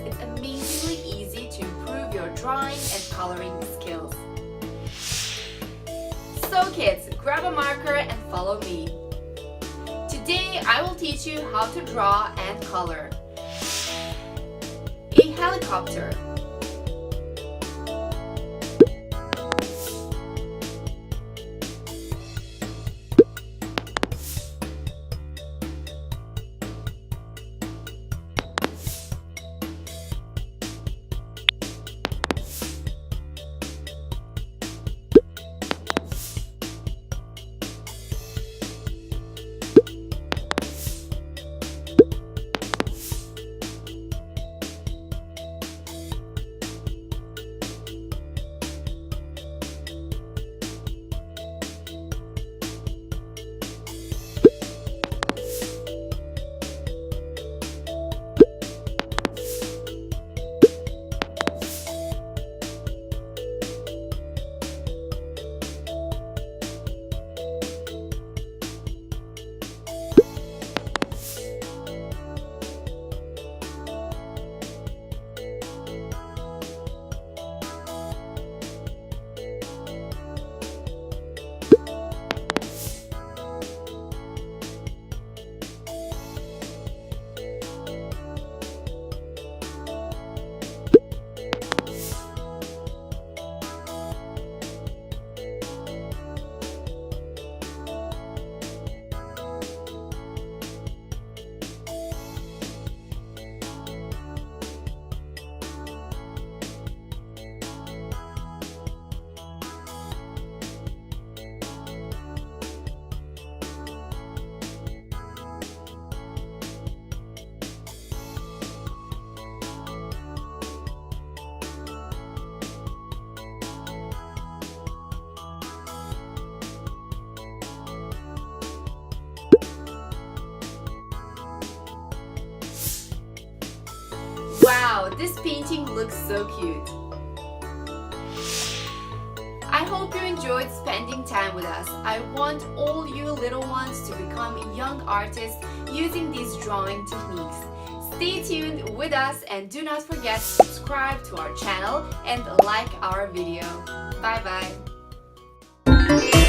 it's amazingly easy to improve your drawing and coloring skills. So kids, grab a marker and follow me. Today I will teach you how to draw and color a helicopter, Wow, this painting looks so cute. I hope you enjoyed spending time with us. I want all you little ones to become young artists using these drawing techniques. Stay tuned with us and do not forget to subscribe to our channel and like our video. Bye bye.